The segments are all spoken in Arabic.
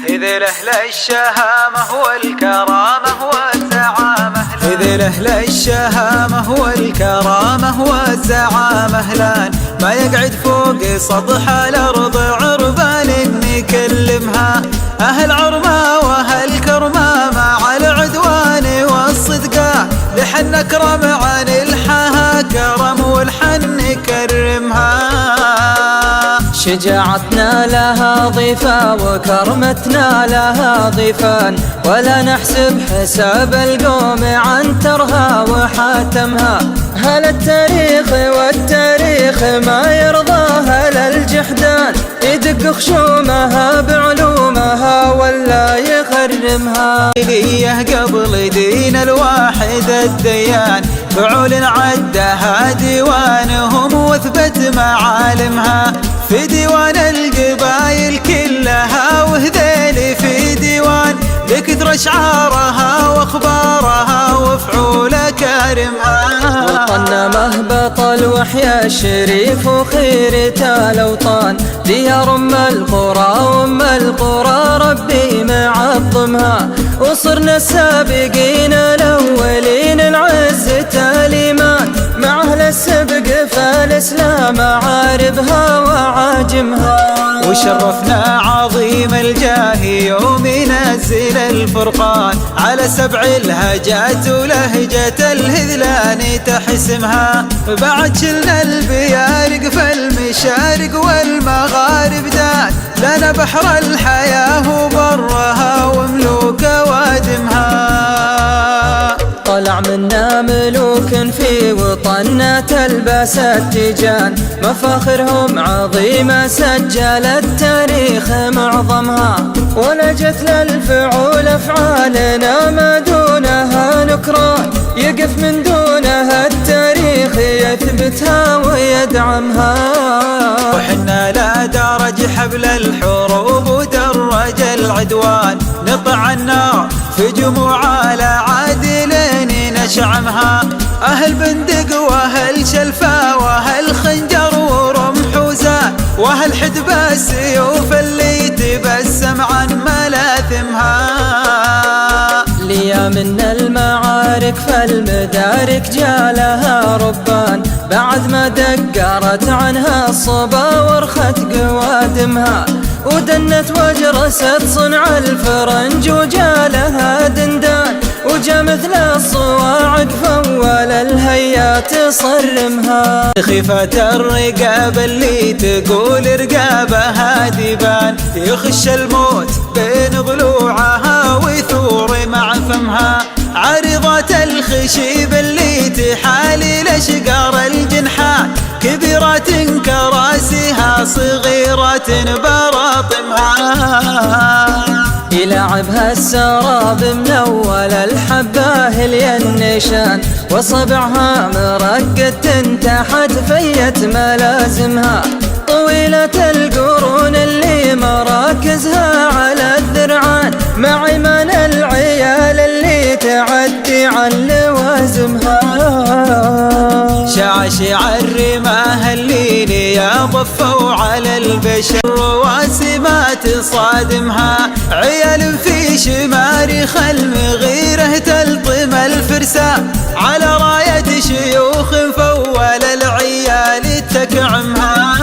إذ لأهل الشهامة والكرامة والزعامة إذ لأهل الشهامة والكرامة والزعامة لان ما يقعد فوق سطح الأرض عربان نكلمها. أهل عرما وأهل كرما مع العدوان والصدقاء لحن نكرم عن الحها كرم والحن نكرمها. شجاعتنا لها ضيفة وكرمتنا لها ضيفان، ولا نحسب حساب القوم عن ترها وحاتمها. هل التاريخ والتاريخ ما يرضاها للجحدان، يدق خشومها بعلومها ولا يخرمها. ليه قبل دين الواحد الديان فعول عدها ديوانهم واثبت معالمها في ديوان القبائل كلها، وهذيل في ديوان لكثر اشعارها واخبارها وفعول كارمها. وطن مهبط الوحي الشريف وخيرة الاوطان، ديار ام القرى وام القرى ربي معظمها. وصرنا السابقين الاولين العز الايمان، مع اهل السبق فالاسلام عاربها وعاجمها. وشرفنا عظيم الجاه يوم ينزل الفرقان على 7 الهجات ولهجة الهذلان تحسمها. بعد شلنا البيارق فالمشارق والمغارب دان لنا بحر الحياة وبرها وملوك وادمها. طلع منا ملوك في وطننا تلبس التيجان، مفاخرهم عظيمة سجل التاريخ معظمها. ولجت للفعول أفعالنا ما دونها نكران، يقف من دونها التاريخ يثبتها ويدعمها. وحنا لا درج حبل الحروب ودرج العدوان، نطع النار في جموع على عادلين نشعمها. أهل بندق وأهل شلفا وأهل خنجر ورمح وزان وأهل حدب السيوف اللي تبسم عن ملاثمها. ليا من المعارك فالمدارك جالها ربان، بعد ما دقرت عنها الصبا ورخت قوادمها. ودنت وجرست صنع الفرنج وجالها دندان، وجا مثل الصواعق فول الهيات صرمها. خيفة الرقاب اللي تقول رقابها ديبان، يخش الموت بين ضلوعها ويثور مع فمها. عريضة الخشيب اللي تحالي لشقار الجنحان، كبيرة كراسيها صغيرة براطمها. يلعبها السراب من أول الحباه الينشان، وصبعها مرقد تحت فيت ملازمها. طويلة القرون اللي مراكزها على الذرعان، مع ايمان العيال اللي تعدي عن لوازمها. شعشع الرماه اللي يا ضفوا على البشر رواسمات تصادمها. عيال في شمارخ المغيرة تلطم الفرسان، على راية شيوخ فول العيال تكعمها.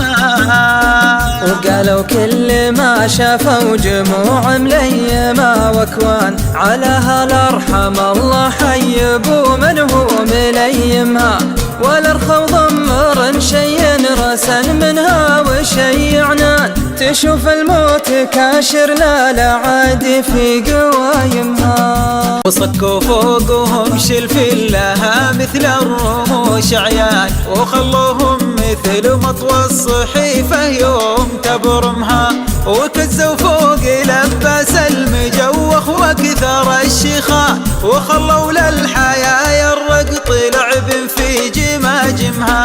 وقالوا كل ما شافوا جموع مليمة واكوان، على هالارحم الله حيبوا من هو مليمها. والارخو ضمر شي رسن منها وشي عنان، تشوف الموت كاشر لا عادي في قوايمها. وصكوا فوقهم شلف لها مثل الرموش عيان، وخلوهم مثل مطوى الصحيفة يوم تبرمها. وكزوا فوق لباس المجوخ وكثر الشيخان، وخلوا للحياة الرقط لعب في جماجمها.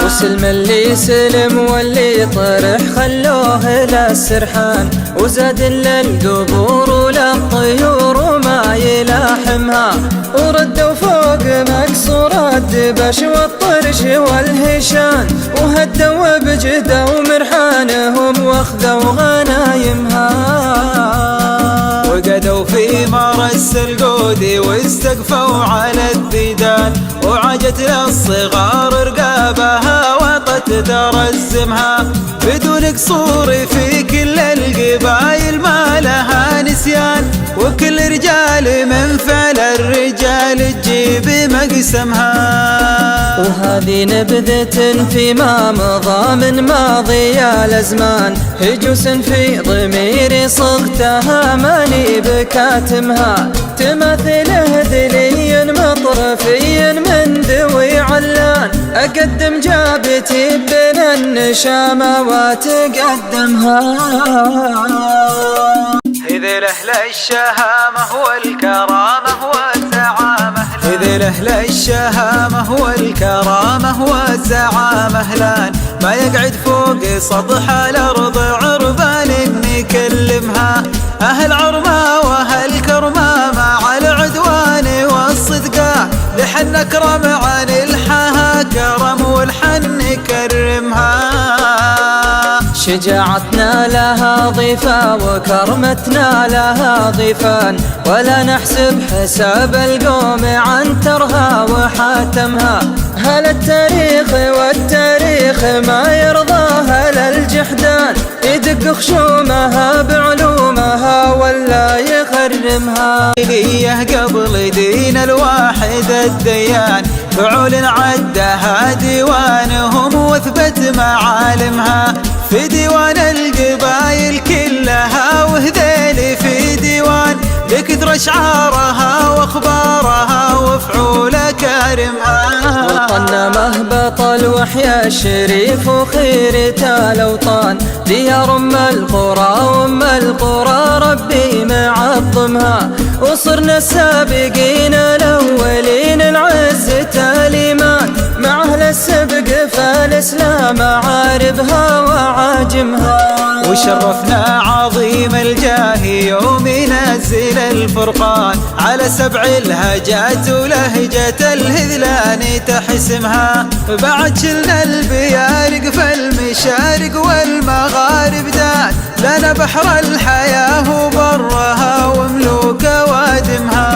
وسلم اللي سلم واللي طرح خلوه للسرحان، وزاد للقبور وللطيور وما يلاحمها. وردوا فوق مكسورات دبش والطرش والهشان، وهدوا بجدوا مرحانهم واخذوا غنايمها. رس القودي واستقفوا على الديدان، وعجت للصغار رقابها وطت ترزمها، بدون قصور في كل القبايل ما لها نسيان، وكل رجال من فعل الرجال تجيب مقسمها. وهذه نبذة فيما مضى من ماضي الأزمان، هجوس في ضميري صغتها ماني بكاتمها، تماثله دلي مطرفي من ذوي علان، أقدم جابتي بين النشامة وتقدمها. إذ لأهل الشهامة والكرامة والزعامة، إذ لأهل الشهامة والكرامة والزعامة لان ما يقعد فوق سطح الأرض عربان نكلمها، أهل عرما وأهل كرما مع العدوان والصدقة، لحن نكرم عن الحها كرم والحن نكرمها. شجاعتنا لها ضيفة وكرمتنا لها ضيفان، ولا نحسب حساب القوم عنترها وحاتمها، هل التاريخ والتاريخ ما يرضاها للجحدان، يدق خشومها بعلومها ولا يخرمها. قبل دين الواحد الديان فعول عدها ديوانهم واثبت معالمها، في ديوان القبايل كلها وهذيل في ديوان، لكثر اشعارها واخبارها وفعول كارمها. وطن مهبط الوحي الشريف وخيرة الاوطان، ديار ام القرى وام القرى ربي معظمها، وصرنا السابقين الاولين العز الايمان، مع اهل السبق فالاسلام عاربها وعاجمها. وشرفنا عظيم الجاه يوم ينزل الفرقان، على 7 الهجات ولهجة الهذلان تحسمها، بعد شلنا البيارق فالمشارق والمغارب دان، لنا بحر الحياة وبرها وملوك وادمها.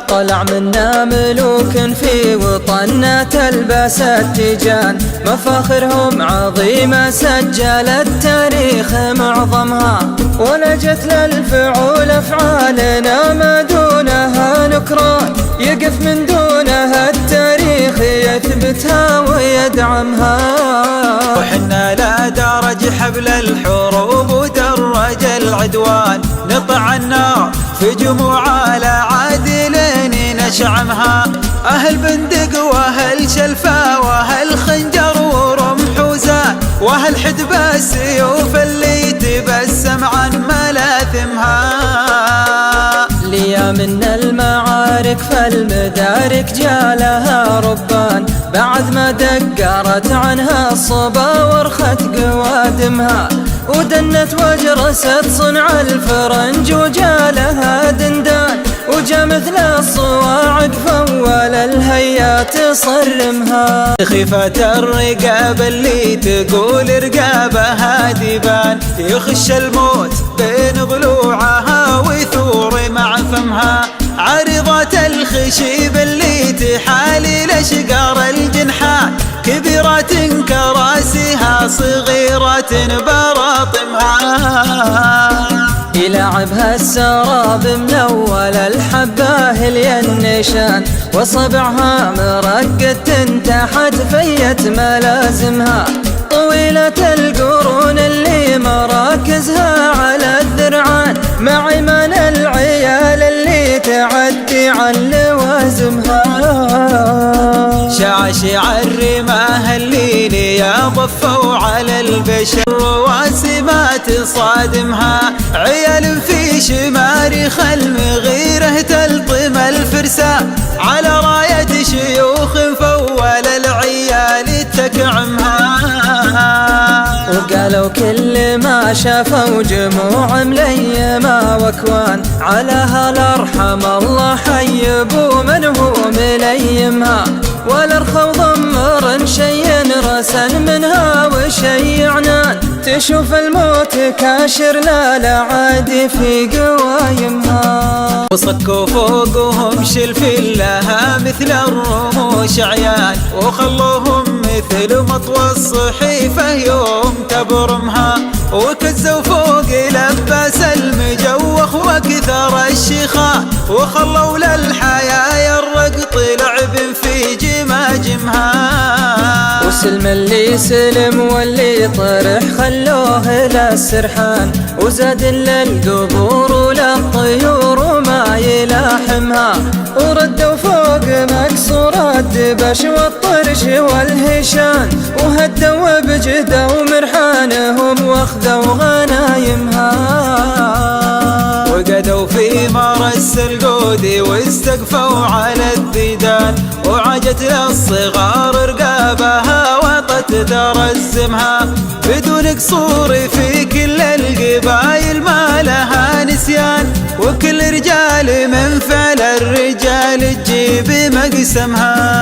طلع منا ملوك في وطننا تلبس التيجان، مفاخرهم عظيمة سجل التاريخ معظمها، ولجت للفعول أفعالنا ما دونها نكران، يقف من دونها التاريخ يثبتها ويدعمها. وحنا لا درج حبل الحروب ودرج العدوان، نطع النار في جموع على عادلين نشعمها، أهل بندق وأهل شلفا وأهل خنجر ورمح وزان، وأهل حدب السيوف اللي تبسم عن ملاثمها. ليا من المعارك فالمدارك جالها ربان، بعد ما دقرت عنها الصبا ورخت قوادمها، ودنت وجرست صنع الفرنج وجالها دندان، وجا مثل الصواعق فول الهيات صرمها. خيفة الرقاب اللي تقول رقابها ديبان، يخش الموت بين ضلوعها ويثور مع فمها، عريضة الخشيب اللي تحالي لشقار الجنحان، كبيرة كراسيها صغيرة براطمها. يلعبها السراب من أول الحباه الينشان، وصبعها مرقد تحت فيت ملازمها، طويلة القرون اللي مراكزها على الذرعان، مع ايمان العيال اللي تعدي عن لوازمها. شعشع الرماه اللي يا ضفوا على البشر، رواسمات تصادمها، عيال في شمارخ المغيرة تلطم الفرسان، على راية شيوخ فول العيال تكعمها. وقالوا كل ما ما شافوا جموع مليمة وكوان، على هالارحم الله حيبوا من هو مليمها، ولا رخوا ضمر شي رسن منها وشي عنان، تشوف الموت كاشر لا عادي في قوايمها. وصكوا فوقهم شلفين لها مثل الرموش عيان، وخلوهم مثل مطوى الصحيفة يوم تبرمها، وكزوا فوق لباس المجوخ وكثر الشيخان، وخلوا للحياة الرقط لعب في جماجمها. وسلم اللي سلم واللي طرح خلوه للسرحان، وزاد للقبور وللطيور وما يلاحمها، وردوا فوق مكسور الدبش والطرش والهشان، وهدوا بجدة ومرحانهم واخذوا غنايمها. وقدوا في مرس القود واستقفوا على الديدان، وعجت للصغار رقابها وطت ترزمها، بدون قصور في كل القبايل ما لها نسيان، وكل رجال من فعل الرجال تجيب مقسمها.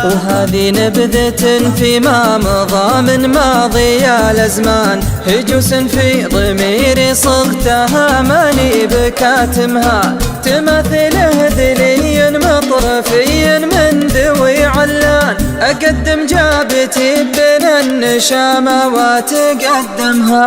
وهذه نبذة فيما مضى من ماضي الأزمان، هجوس في ضميري صغتها ماني بكاتمها، تماثله ذلي مطرفي من ذوي علان، أقدم جابتي بين النشامة وتقدمها.